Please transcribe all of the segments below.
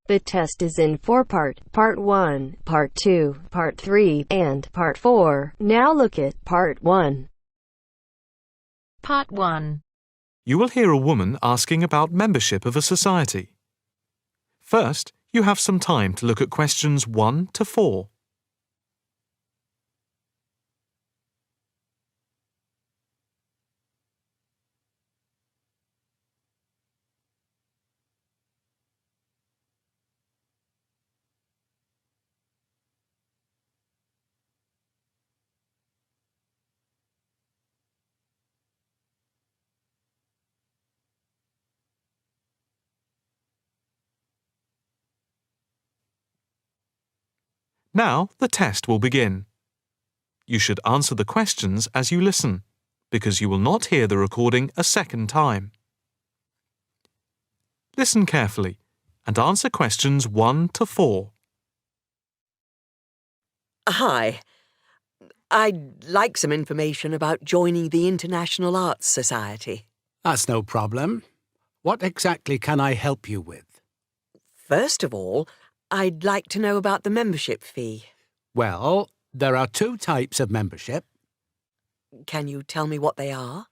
The test is in 4 parts: Part 1, Part 2, Part 3, and Part 4. Now look at Part 1. Part 1. You will hear a woman asking about membership of a society. First, you have some time to look at questions 1 to 4. Now, the test will begin. You should answer the questions as you listen, because you will not hear the recording a second time. Listen carefully and answer questions 1 to 4. Hi. I'd like some information about joining the International Arts Society. That's no problem. What exactly can I help you with? First of all, I'd like to know about the membership fee. Well, there are 2 types of membership. Can you tell me what they are?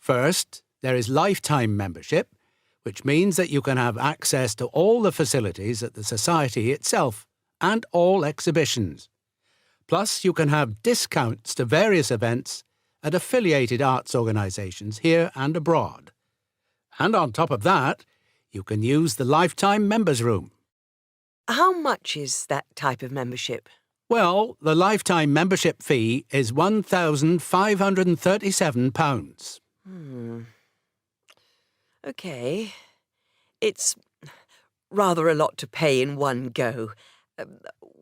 First, there is lifetime membership, which means that you can have access to all the facilities at the Society itself and all exhibitions. Plus, you can have discounts to various events at affiliated arts organisations here and abroad. And on top of that, you can use the lifetime members' room. How much is that type of membership? Well, the lifetime membership fee is £1,537. OK. It's rather a lot to pay in one go.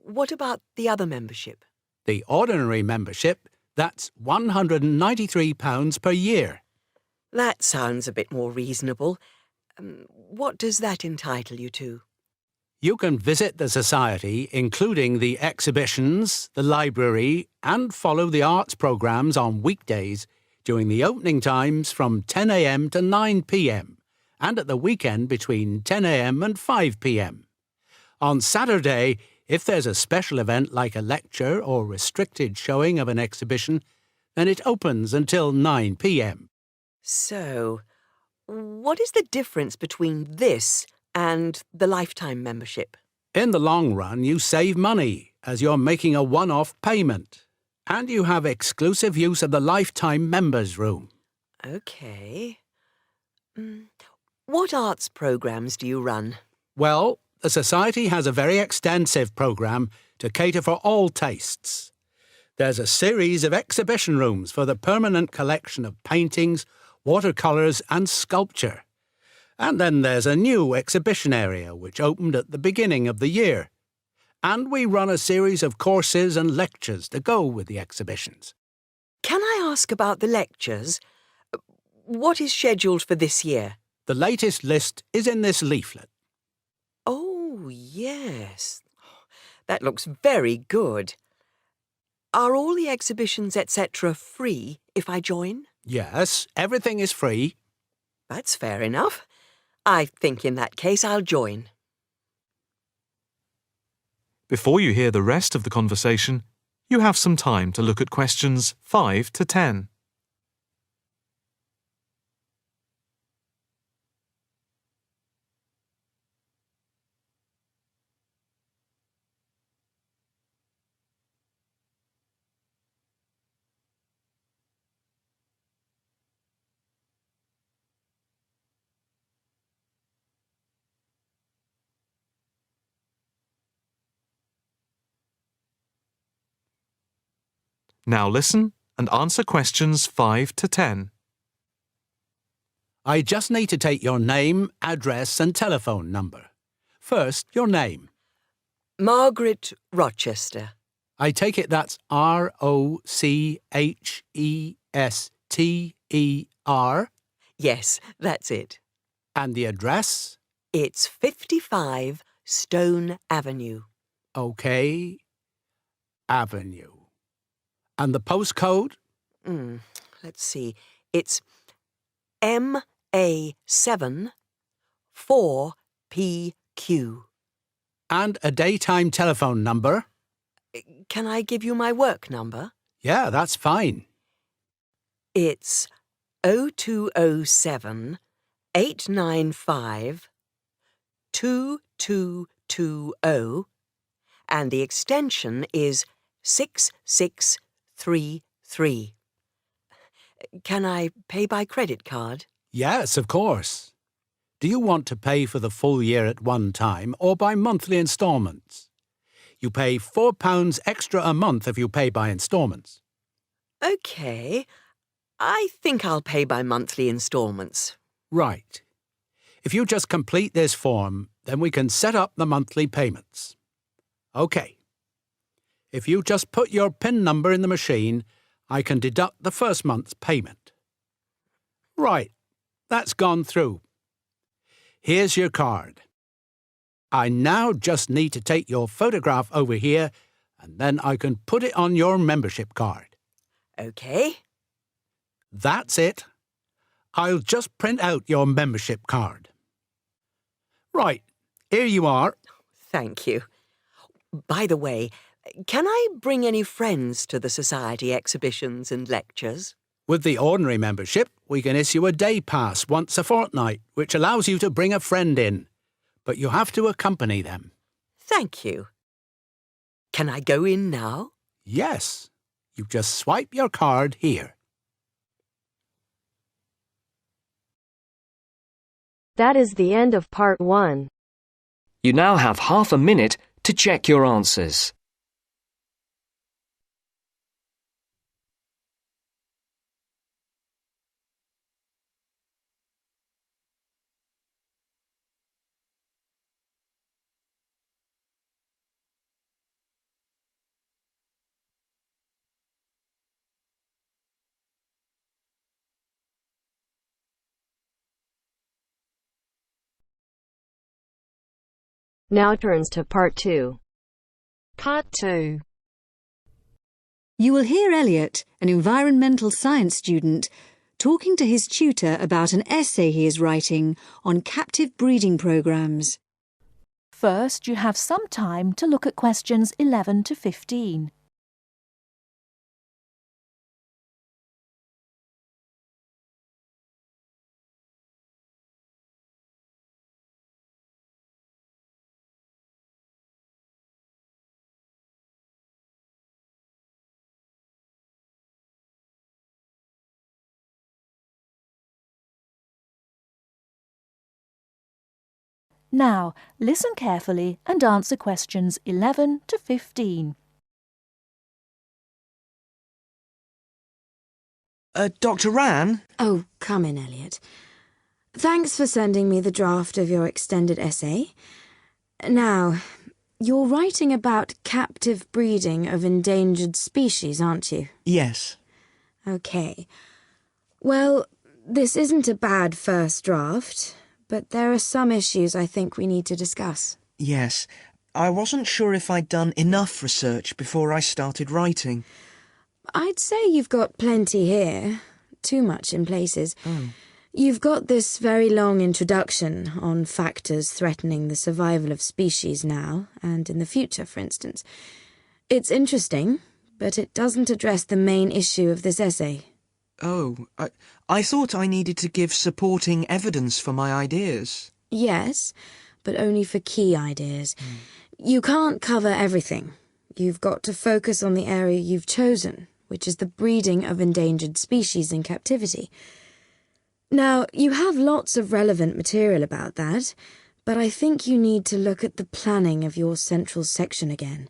What about the other membership? The ordinary membership, that's £193 per year. That sounds a bit more reasonable. What does that entitle you to? You can visit the Society, including the exhibitions, the library, and follow the arts programmes on weekdays during the opening times from 10 a.m. to 9 p.m. and at the weekend between 10 a.m. and 5 p.m. On Saturday, if there's a special event like a lecture or restricted showing of an exhibition, then it opens until 9 p.m. So, what is the difference between this and the lifetime membership? In the long run, you save money as you're making a one-off payment, and you have exclusive use of the lifetime members' room. OK. What arts programmes do you run? Well, the Society has a very extensive programme to cater for all tastes. There's a series of exhibition rooms for the permanent collection of paintings, watercolours and sculpture. And then there's a new exhibition area which opened at the beginning of the year. And we run a series of courses and lectures to go with the exhibitions. Can I ask about the lectures? What is scheduled for this year? The latest list is in this leaflet. Oh, yes. That looks very good. Are all the exhibitions, etc., free if I join? Yes, everything is free. That's fair enough. I think in that case I'll join. Before you hear the rest of the conversation, you have some time to look at questions 5 to 10. Now listen and answer questions 5 to 10. I just need to take your name, address and telephone number. First, your name. Margaret Rochester. I take it that's Rochester. Yes, that's it. And the address? It's 55 Stone Avenue. OK. Avenue. And the postcode? Let's see. It's MA7 4PQ. And a daytime telephone number. Can I give you my work number? Yeah, that's fine. It's 0207 895 2220 and the extension is 6633. Can I pay by credit card? Yes, of course. Do you want to pay for the full year at one time or by monthly instalments? You pay £4 extra a month if you pay by instalments. OK. I think I'll pay by monthly instalments. Right. If you just complete this form, then we can set up the monthly payments. OK. If you just put your PIN number in the machine, I can deduct the first month's payment. Right. That's gone through. Here's your card. I now just need to take your photograph over here, and then I can put it on your membership card. OK. That's it. I'll just print out your membership card. Right, here you are. Thank you. By the way, can I bring any friends to the Society exhibitions and lectures? With the ordinary membership, we can issue a day pass once a fortnight, which allows you to bring a friend in. But you have to accompany them. Thank you. Can I go in now? Yes. You just swipe your card here. That is the end of part 1. You now have half a minute to check your answers. Now turns to part 2. Part 2. You will hear Elliot, an environmental science student, talking to his tutor about an essay he is writing on captive breeding programs. First, you have some time to look at questions 11 to 15. Now, listen carefully and answer questions 11 to 15. Dr. Ran? Oh, come in, Elliot. Thanks for sending me the draft of your extended essay. Now, you're writing about captive breeding of endangered species, aren't you? Yes. OK. Well, this isn't a bad first draft, but there are some issues I think we need to discuss. Yes. I wasn't sure if I'd done enough research before I started writing. I'd say you've got plenty here. Too much in places. Oh. You've got this very long introduction on factors threatening the survival of species now and in the future, for instance. It's interesting, but it doesn't address the main issue of this essay. Oh, I thought I needed to give supporting evidence for my ideas. Yes, but only for key ideas. You can't cover everything. You've got to focus on the area you've chosen, which is the breeding of endangered species in captivity. Now, you have lots of relevant material about that, but I think you need to look at the planning of your central section again.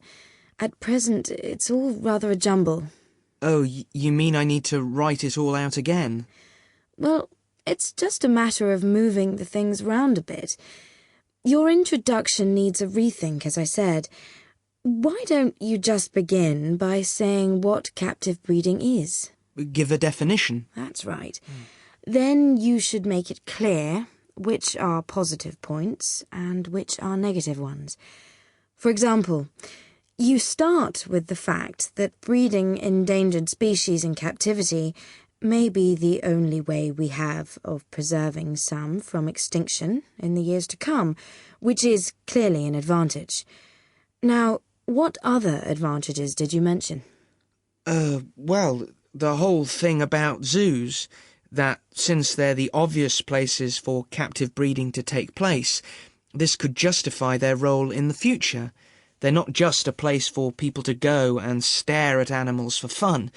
At present, it's all rather a jumble. Oh, you mean I need to write it all out again? Well, it's just a matter of moving the things round a bit. Your introduction needs a rethink, as I said. Why don't you just begin by saying what captive breeding is? Give a definition. That's right. Then you should make it clear which are positive points and which are negative ones. For example, you start with the fact that breeding endangered species in captivity may be the only way we have of preserving some from extinction in the years to come, which is clearly an advantage. Now, what other advantages did you mention? Well, the whole thing about zoos, that since they're the obvious places for captive breeding to take place, this could justify their role in the future. They're not just a place for people to go and stare at animals for fun.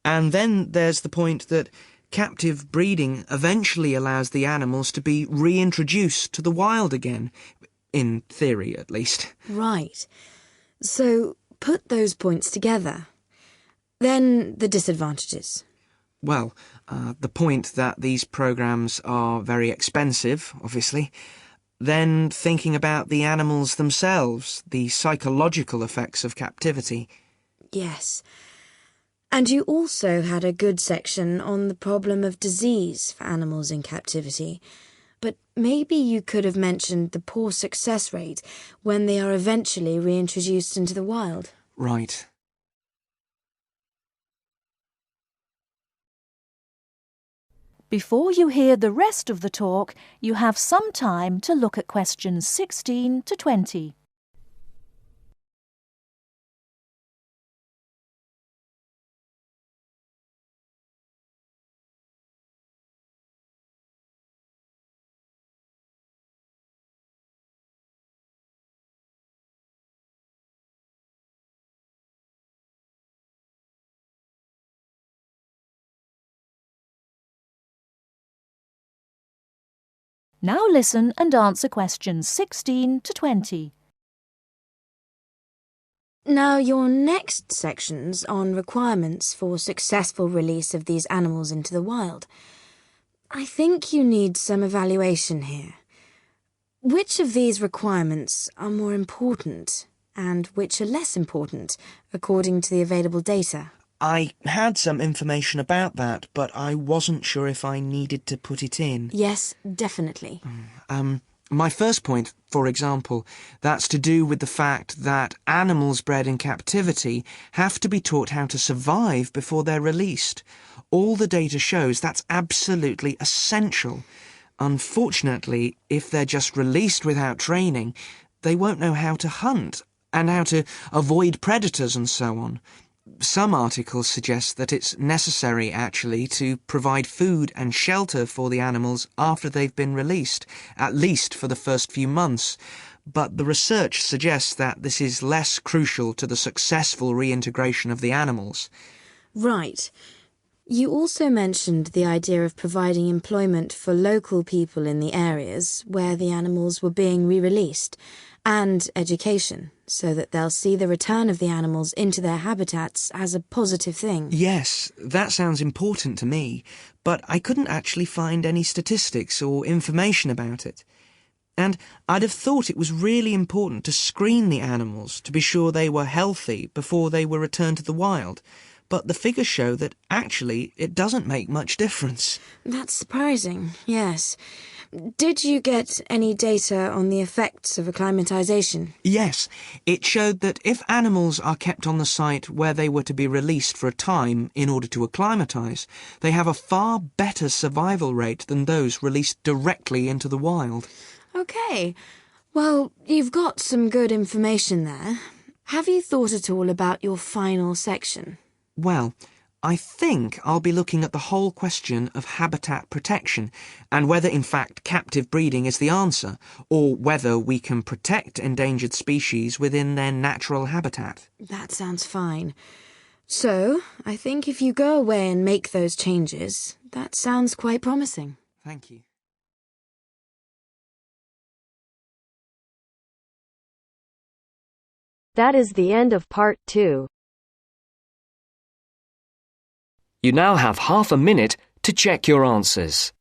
And then there's the point that captive breeding eventually allows the animals to be reintroduced to the wild again, in theory at least. Right. So, put those points together. Then the disadvantages. Well, the point that these programs are very expensive, obviously. Then thinking about the animals themselves, the psychological effects of captivity. Yes. And you also had a good section on the problem of disease for animals in captivity. But maybe you could have mentioned the poor success rate when they are eventually reintroduced into the wild. Right. Before you hear the rest of the talk, you have some time to look at questions 16 to 20. Now listen and answer questions 16 to 20. Now, your next section's on requirements for successful release of these animals into the wild. I think you need some evaluation here. Which of these requirements are more important and which are less important, according to the available data? I had some information about that, but I wasn't sure if I needed to put it in. Yes, definitely. My first point, for example, that's to do with the fact that animals bred in captivity have to be taught how to survive before they're released. All the data shows that's absolutely essential. Unfortunately, if they're just released without training, they won't know how to hunt and how to avoid predators and so on. Some articles suggest that it's necessary, actually, to provide food and shelter for the animals after they've been released, at least for the first few months. But the research suggests that this is less crucial to the successful reintegration of the animals. Right. You also mentioned the idea of providing employment for local people in the areas where the animals were being re-released, and education, so that they'll see the return of the animals into their habitats as a positive thing. Yes, that sounds important to me, but I couldn't actually find any statistics or information about it. And I'd have thought it was really important to screen the animals to be sure they were healthy before they were returned to the wild. But the figures show that actually it doesn't make much difference. That's surprising, yes. Did you get any data on the effects of acclimatization? Yes, it showed that if animals are kept on the site where they were to be released for a time in order to acclimatize, they have a far better survival rate than those released directly into the wild. OK. Well, you've got some good information there. Have you thought at all about your final section? Well, I think I'll be looking at the whole question of habitat protection and whether in fact captive breeding is the answer, or whether we can protect endangered species within their natural habitat. That sounds fine. So, I think if you go away and make those changes, that sounds quite promising. Thank you. That is the end of part 2. You now have half a minute to check your answers.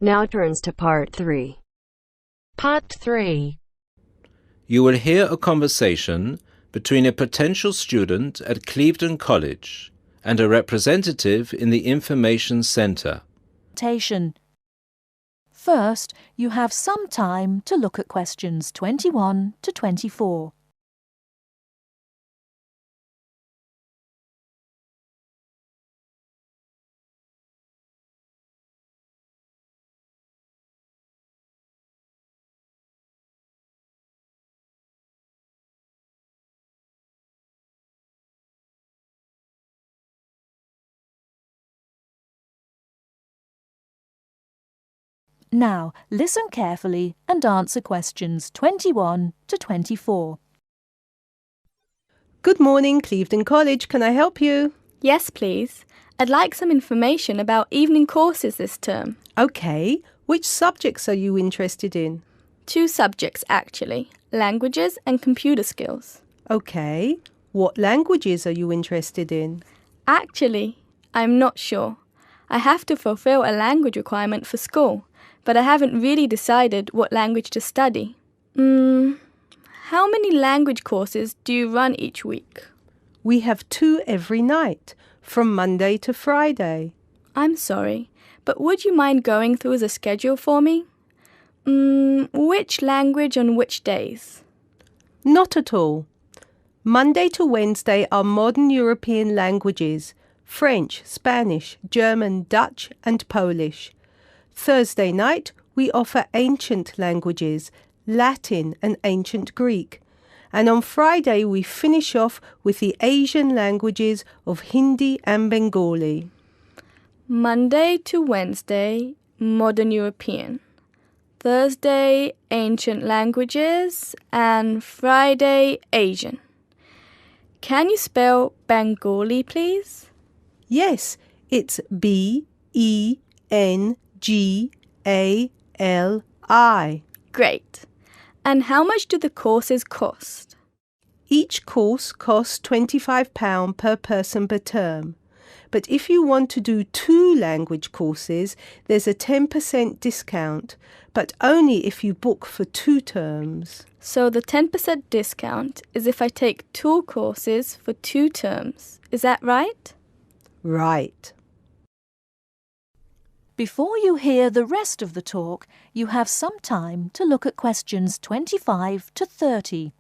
Now turns to part 3. Part 3. You will hear a conversation between a potential student at Clevedon College and a representative in the Information Centre. Presentation. First, you have some time to look at questions 21 to 24. Now, listen carefully and answer questions 21 to 24. Good morning, Clevedon College. Can I help you? Yes, please. I'd like some information about evening courses this term. OK. Which subjects are you interested in? 2 subjects, actually. Languages and computer skills. OK. What languages are you interested in? Actually, I'm not sure. I have to fulfill a language requirement for school, but I haven't really decided what language to study. How many language courses do you run each week? We have 2 every night, from Monday to Friday. I'm sorry, but would you mind going through the schedule for me? Which language on which days? Not at all. Monday to Wednesday are modern European languages, French, Spanish, German, Dutch and Polish. Thursday night, we offer ancient languages, Latin and ancient Greek. And on Friday, we finish off with the Asian languages of Hindi and Bengali. Monday to Wednesday, modern European. Thursday, ancient languages. And Friday, Asian. Can you spell Bengali, please? Yes, it's B-E-N-G-A-L-I. Great. And how much do the courses cost? Each course costs £25 per person per term. But if you want to do 2 language courses, there's a 10% discount, but only if you book for 2 terms. So the 10% discount is if I take 2 courses for 2 terms. Is that right? Right. Before you hear the rest of the talk, you have some time to look at questions 25 to 30.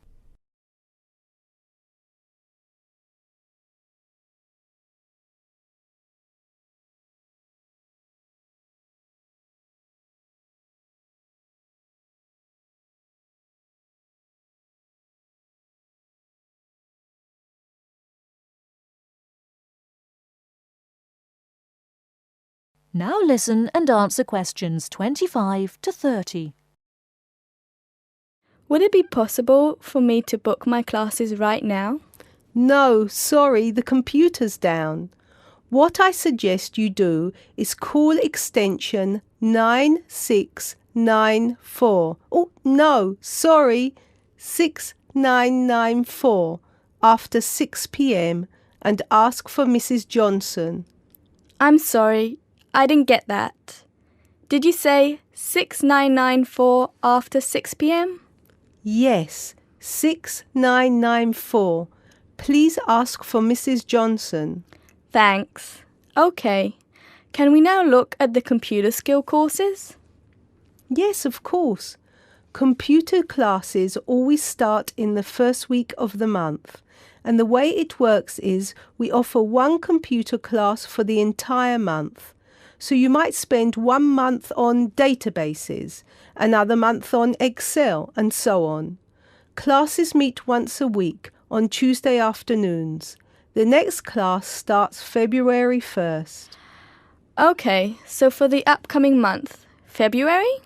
Now listen and answer questions 25 to 30. Would it be possible for me to book my classes right now? No, sorry, the computer's down. What I suggest you do is call extension 9694. Oh, no, sorry, 6994 after 6 p.m. and ask for Mrs. Johnson. I'm sorry, I didn't get that. Did you say 6994 after 6 p.m? Yes, 6994. Please ask for Mrs. Johnson. Thanks. OK. Can we now look at the computer skill courses? Yes, of course. Computer classes always start in the first week of the month. And the way it works is we offer 1 computer class for the entire month. So you might spend 1 month on databases, another month on Excel, and so on. Classes meet once a week on Tuesday afternoons. The next class starts February 1st. OK, so for the upcoming month, February?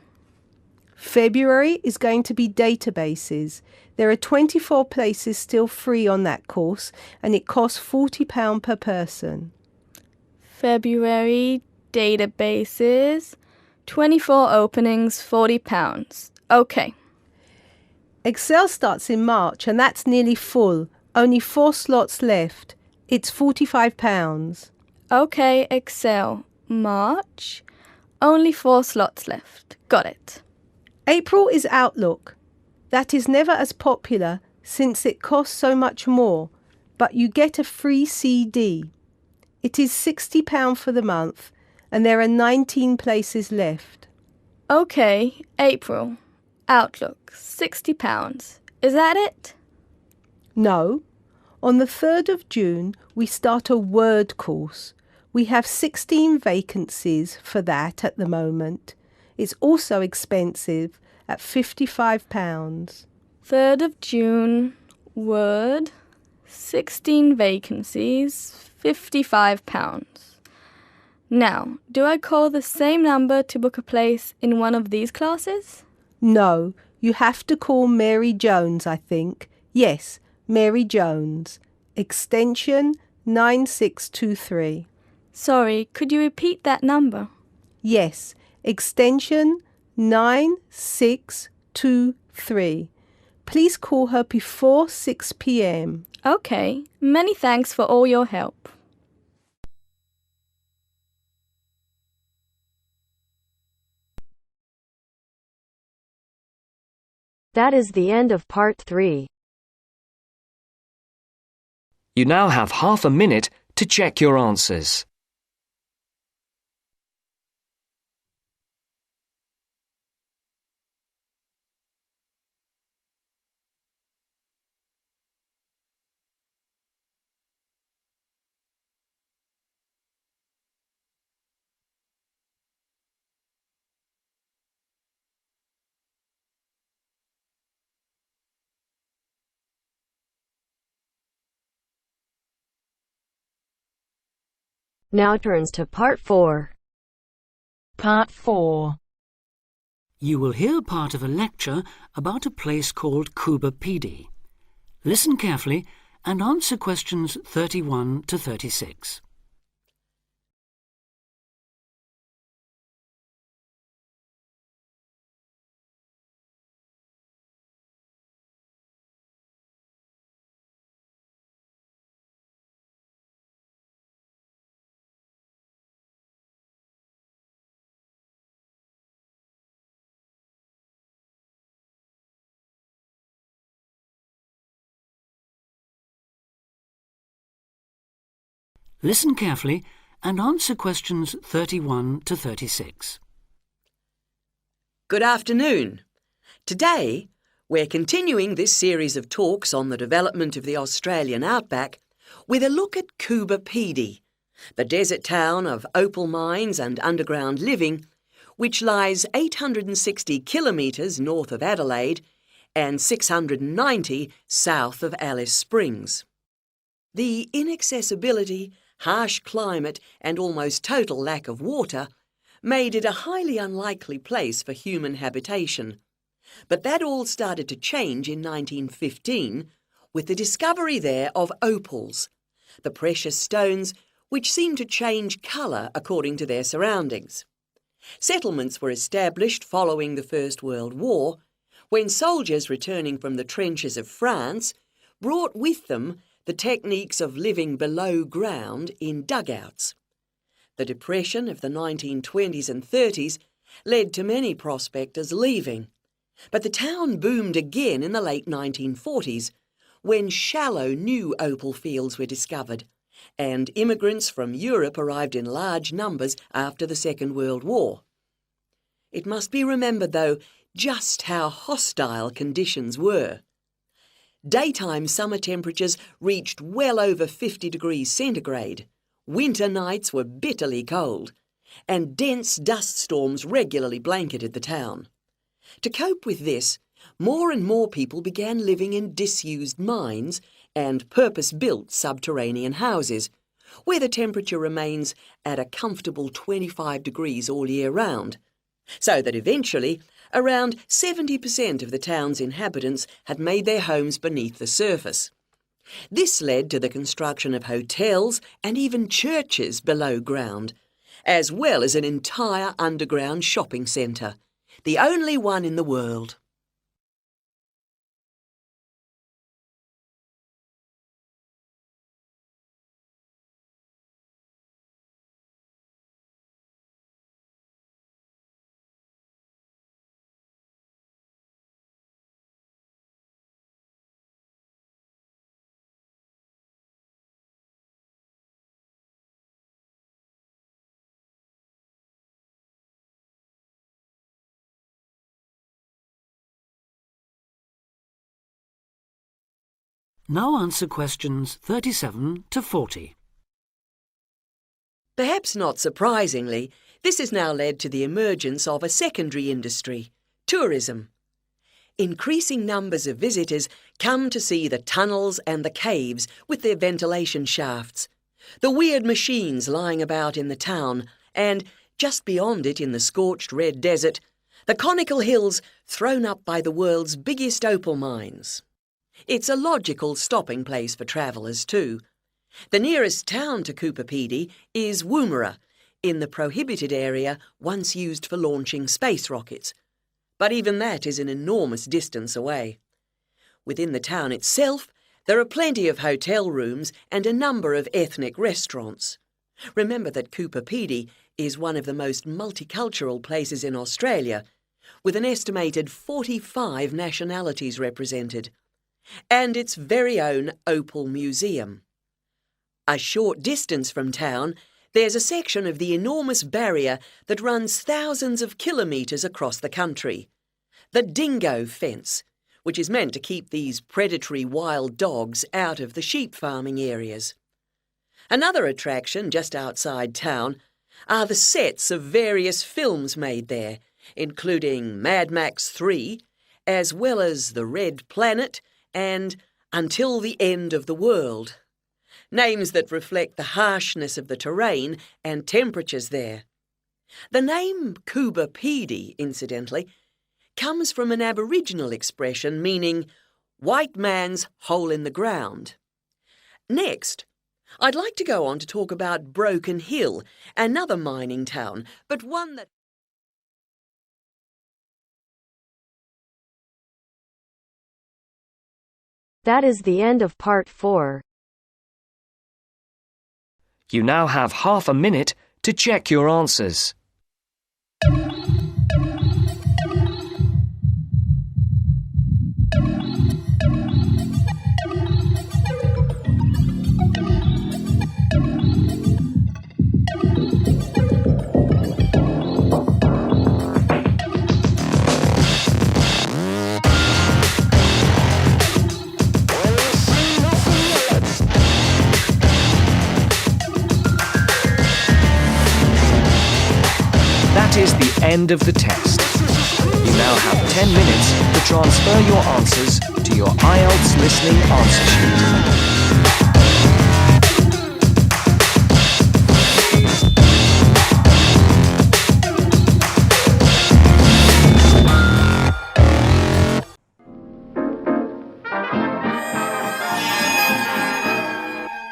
February is going to be databases. There are 24 places still free on that course, and it costs £40 per person. February, databases, 24 openings, £40. OK. Excel starts in March, and that's nearly full. Only 4 slots left. It's £45. OK, Excel. March. Only 4 slots left. Got it. April is Outlook. That is never as popular since it costs so much more, but you get a free CD. It is £60 for the month, and there are 19 places left. Okay, April. Outlook, £60. Is that it? No. On the 3rd of June, we start a Word course. We have 16 vacancies for that at the moment. It's also expensive at £55. 3rd of June, Word, 16 vacancies, £55. Now, do I call the same number to book a place in one of these classes? No, you have to call Mary Jones, I think. Yes, Mary Jones. Extension 9623. Sorry, could you repeat that number? Yes, extension 9623. Please call her before 6 p.m. Okay, many thanks for all your help. That is the end of part 3. You now have half a minute to check your answers. Now turns to part 4. Part 4. You will hear part of a lecture about a place called Cuba Pedy. Listen carefully and answer questions 31 to 36. Listen carefully and answer questions 31 to 36. Good afternoon. Today, we're continuing this series of talks on the development of the Australian outback with a look at Cuba Pedy, the desert town of opal mines and underground living, which lies 860 kilometres north of Adelaide and 690 south of Alice Springs. The inaccessibility, harsh climate and almost total lack of water made it a highly unlikely place for human habitation. But that all started to change in 1915 with the discovery there of opals, the precious stones which seem to change colour according to their surroundings. Settlements were established following the First World War, when soldiers returning from the trenches of France brought with them the techniques of living below ground in dugouts. The depression of the 1920s and 30s led to many prospectors leaving, but the town boomed again in the late 1940s when shallow new opal fields were discovered and immigrants from Europe arrived in large numbers after the Second World War. It must be remembered, though, just how hostile conditions were. Daytime summer temperatures reached well over 50 degrees centigrade, winter nights were bitterly cold, and dense dust storms regularly blanketed the town. To cope with this, more and more people began living in disused mines and purpose-built subterranean houses, where the temperature remains at a comfortable 25 degrees all year round, so that eventually around 70% of the town's inhabitants had made their homes beneath the surface. This led to the construction of hotels and even churches below ground, as well as an entire underground shopping centre, the only one in the world. Now answer questions 37 to 40. Perhaps not surprisingly, this has now led to the emergence of a secondary industry, tourism. Increasing numbers of visitors come to see the tunnels and the caves with their ventilation shafts, the weird machines lying about in the town, and, just beyond it in the scorched red desert, the conical hills thrown up by the world's biggest opal mines. It's a logical stopping place for travellers too. The nearest town to Coober Pedy is Woomera, in the prohibited area once used for launching space rockets. But even that is an enormous distance away. Within the town itself, there are plenty of hotel rooms and a number of ethnic restaurants. Remember that Coober Pedy is one of the most multicultural places in Australia, with an estimated 45 nationalities represented, and its very own Opal Museum. A short distance from town, there's a section of the enormous barrier that runs thousands of kilometres across the country, the dingo fence, which is meant to keep these predatory wild dogs out of the sheep farming areas. Another attraction just outside town are the sets of various films made there, including Mad Max 3, as well as The Red Planet and Until the End of the World. Names that reflect the harshness of the terrain and temperatures there. The name Coober Pedy, incidentally, comes from an Aboriginal expression meaning white man's hole in the ground. Next, I'd like to go on to talk about Broken Hill, another mining town, but one that... That is the end of part 4. You now have half a minute to check your answers. That is the end of the test. You now have 10 minutes to transfer your answers to your Ielts listening answer sheet.